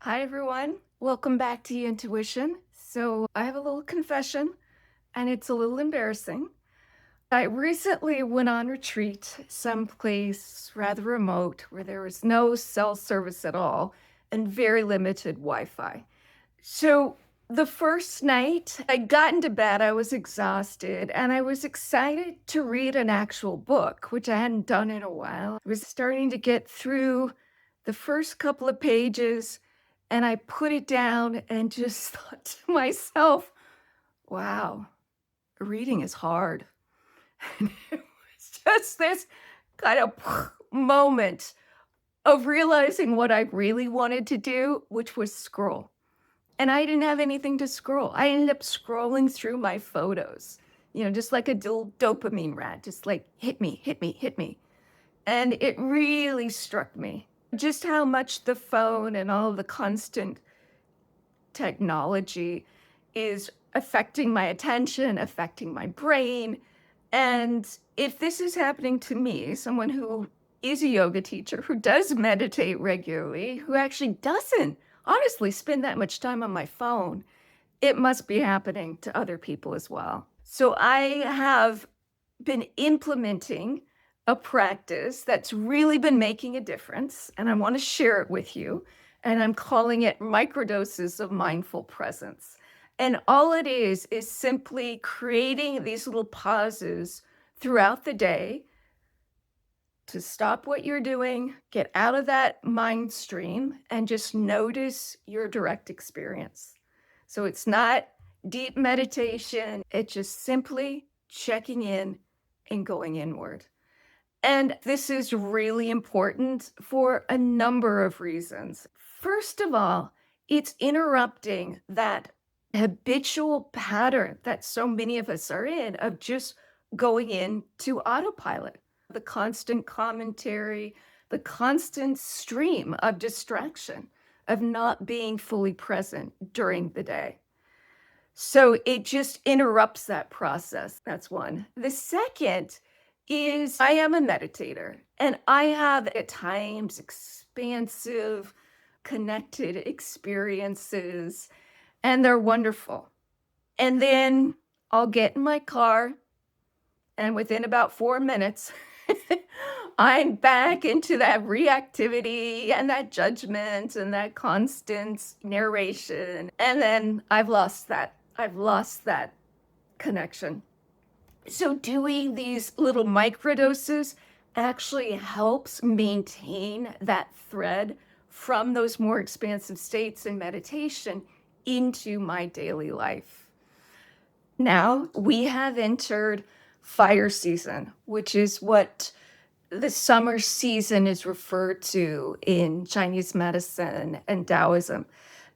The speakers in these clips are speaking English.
Hi, everyone. Welcome back to Yin-Tuition. So, I have a little confession, and it's a little embarrassing. I recently went on retreat someplace rather remote where there was no cell service at all and very limited Wi Fi. So, the first night I got into bed, I was exhausted and I was excited to read an actual book, which I hadn't done in a while. I was starting to get through the first couple of pages and I put it down and just thought to myself, wow, reading is hard. And it was just this kind of moment of realizing what I really wanted to do, which was scroll. And I didn't have anything to scroll. I ended up scrolling through my photos, just like a little dopamine rat, just like hit me, hit me, hit me. And it really struck me just how much the phone and all of the constant technology is affecting my attention, affecting my brain. And if this is happening to me, someone who is a yoga teacher, who does meditate regularly, who actually doesn't honestly spend that much time on my phone, it must be happening to other people as well. So I have been implementing a practice that's really been making a difference, and I want to share it with you. And I'm calling it microdoses of mindful presence. And all it is simply creating these little pauses throughout the day to stop what you're doing, get out of that mind stream, and just notice your direct experience. So it's not deep meditation, it's just simply checking in and going inward. And this is really important for a number of reasons. First of all, it's interrupting that habitual pattern that so many of us are in of just going into autopilot, the constant commentary, the constant stream of distraction, of not being fully present during the day. So it just interrupts that process. That's one. The second is I am a meditator and I have at times expansive, connected experiences, and they're wonderful. And then I'll get in my car, and within about 4 minutes, I'm back into that reactivity and that judgment and that constant narration. And then I've lost that. I've lost that connection. So doing these little microdoses actually helps maintain that thread from those more expansive states in meditation into my daily life. Now we have entered fire season, which is what the summer season is referred to in Chinese medicine and Taoism.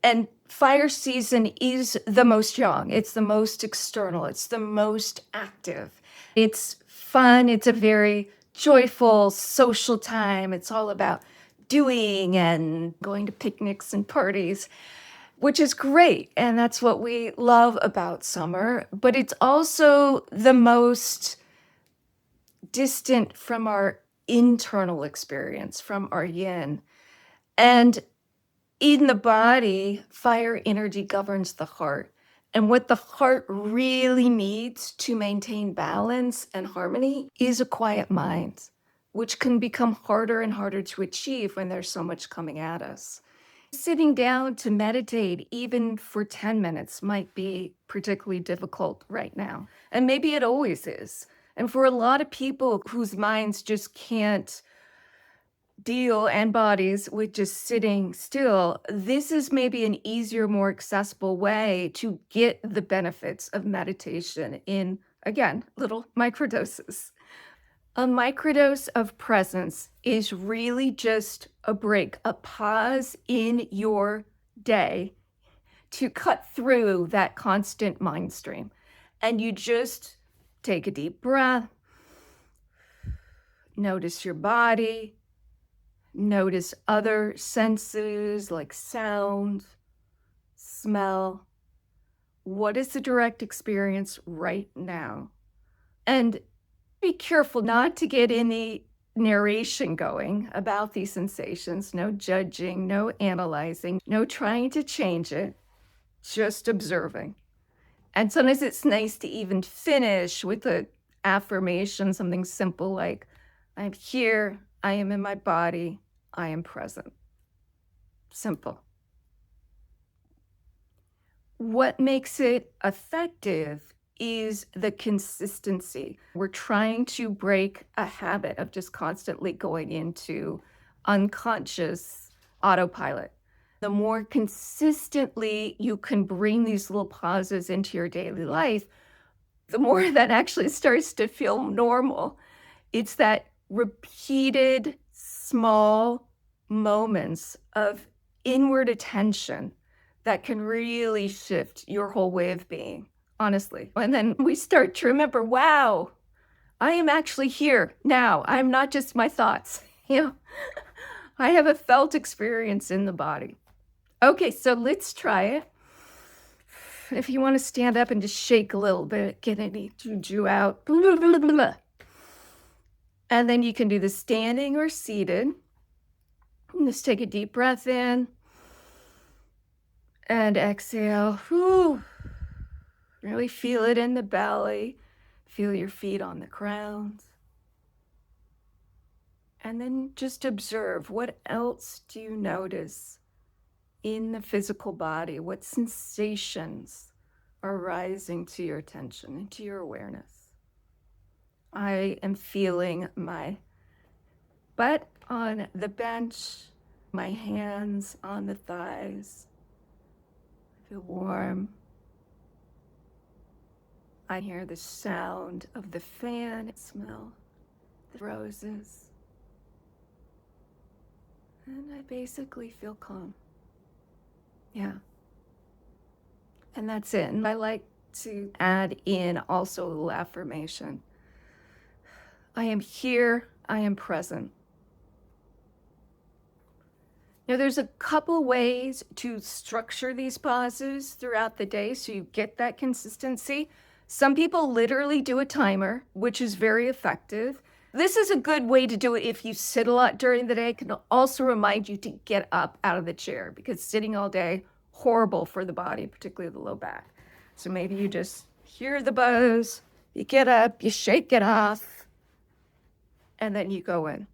And fire season is the most young, it's the most external, it's the most active. It's fun, it's a very joyful social time. It's all about doing and going to picnics and parties, which is great. And that's what we love about summer. But it's also the most distant from our internal experience, from our yin. And in the body, fire energy governs the heart. And what the heart really needs to maintain balance and harmony is a quiet mind, which can become harder and harder to achieve when there's so much coming at us. Sitting down to meditate, even for 10 minutes, might be particularly difficult right now. And maybe it always is. And for a lot of people whose minds just can't deal and bodies with just sitting still, this is maybe an easier, more accessible way to get the benefits of meditation in, again, little microdoses. A microdose of presence is really just a break, a pause in your day to cut through that constant mind stream. And you just take a deep breath, notice your body, notice other senses like sound, smell. What is the direct experience right now? And be careful not to get any narration going about these sensations, no judging, no analyzing, no trying to change it, just observing. And sometimes it's nice to even finish with an affirmation, something simple like, I'm here, I am in my body, I am present. Simple. What makes it effective is the consistency. We're trying to break a habit of just constantly going into unconscious autopilot. The more consistently you can bring these little pauses into your daily life, the more that actually starts to feel normal. It's that repeated small moments of inward attention that can really shift your whole way of being, honestly. And then we start to remember, wow, I am actually here now. I'm not just my thoughts. I have a felt experience in the body. Okay, so let's try it. If you want to stand up and just shake a little bit, get any juju out. Blah, blah, blah, blah. And then you can do the standing or seated. Just take a deep breath in and exhale. Whew. Really feel it in the belly. Feel your feet on the ground. And then just observe, what else do you notice in the physical body? What sensations are rising to your attention and to your awareness? I am feeling my butt on the bench, my hands on the thighs. I feel warm. I hear the sound of the fan, smell the roses. And I basically feel calm. Yeah. And that's it. And I like to add in also a little affirmation. I am here. I am present. Now, there's a couple ways to structure these pauses throughout the day so you get that consistency. Some people literally do a timer, which is very effective. This is a good way to do it if you sit a lot during the day. It can also remind you to get up out of the chair because sitting all day, horrible for the body, particularly the low back. So maybe you just hear the buzz, you get up, you shake it off, and then you go in.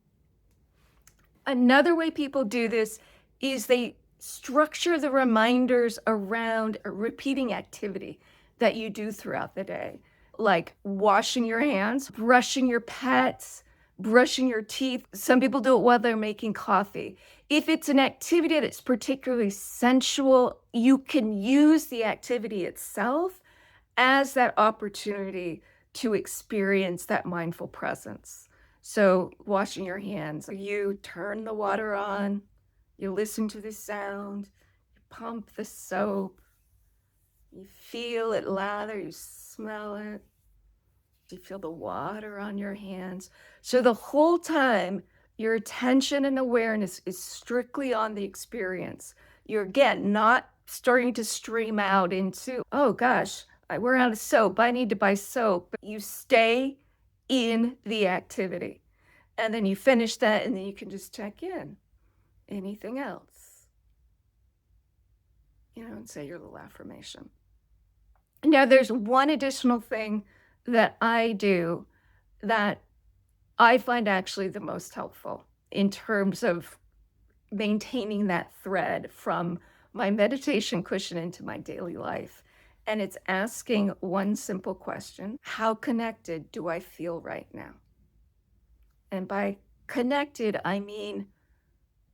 Another way people do this is they structure the reminders around a repeating activity that you do throughout the day, like washing your hands, brushing your pets, brushing your teeth. Some people do it while they're making coffee. If it's an activity that's particularly sensual, you can use the activity itself as that opportunity to experience that mindful presence. So washing your hands, you turn the water on, you listen to the sound, you pump the soap, you feel it lather, you smell it, you feel the water on your hands. So the whole time, your attention and awareness is strictly on the experience. You're, again, not starting to stream out into, oh gosh, we're out of soap, I need to buy soap. But you stay in the activity. And then you finish that, and then you can just check in. Anything else? And say your little affirmation. Now, there's one additional thing that I do that I find actually the most helpful in terms of maintaining that thread from my meditation cushion into my daily life. And it's asking one simple question: how connected do I feel right now? And by connected, I mean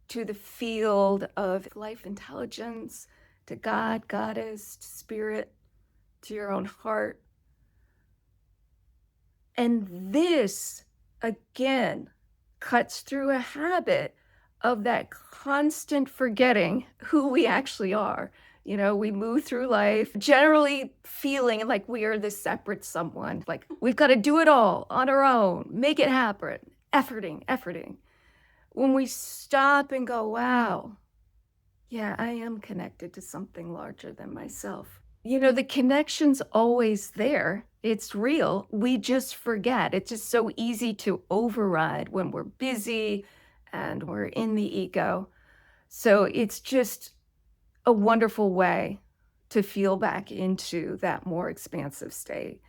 to the field of life intelligence, to God, Goddess, to spirit, to your own heart. And this, again, cuts through a habit of that constant forgetting who we actually are. We move through life generally feeling like we are this separate someone, like we've got to do it all on our own, make it happen, efforting. When we stop and go, wow, yeah, I am connected to something larger than myself. The connection's always there. It's real. We just forget. It's just so easy to override when we're busy and we're in the ego. So it's just a wonderful way to feel back into that more expansive state.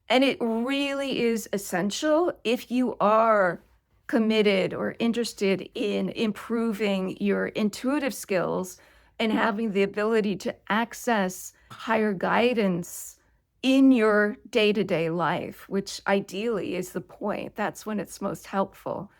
And it really is essential if you are committed or interested in improving your intuitive skills and having the ability to access higher guidance in your day to day life, which ideally is the point. That's when it's most helpful.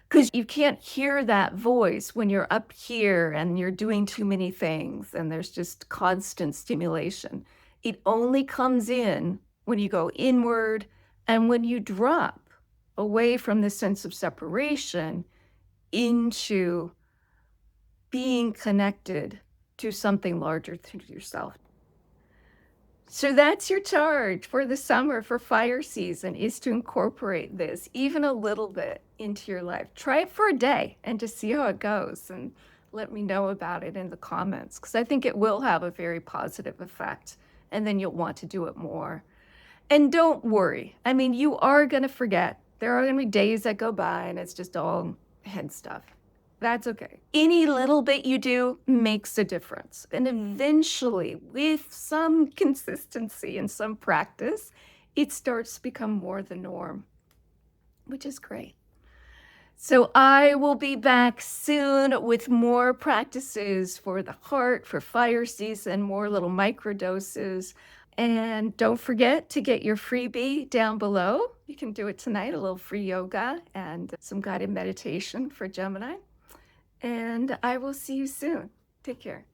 Because you can't hear that voice when you're up here and you're doing too many things and there's just constant stimulation. It only comes in when you go inward and when you drop away from the sense of separation into being connected to something larger than yourself. So that's your charge for the summer, for fire season, is to incorporate this even a little bit into your life. Try it for a day and just see how it goes and let me know about it in the comments because I think it will have a very positive effect and then you'll want to do it more. And don't worry. I mean, you are going to forget. There are going to be days that go by and it's just all head stuff. That's okay. Any little bit you do makes a difference. And eventually, with some consistency and some practice, it starts to become more the norm, which is great. So I will be back soon with more practices for the heart, for fire season, more little microdoses. And don't forget to get your freebie down below. You can do it tonight, a little free yoga and some guided meditation for Gemini. And I will see you soon. Take care.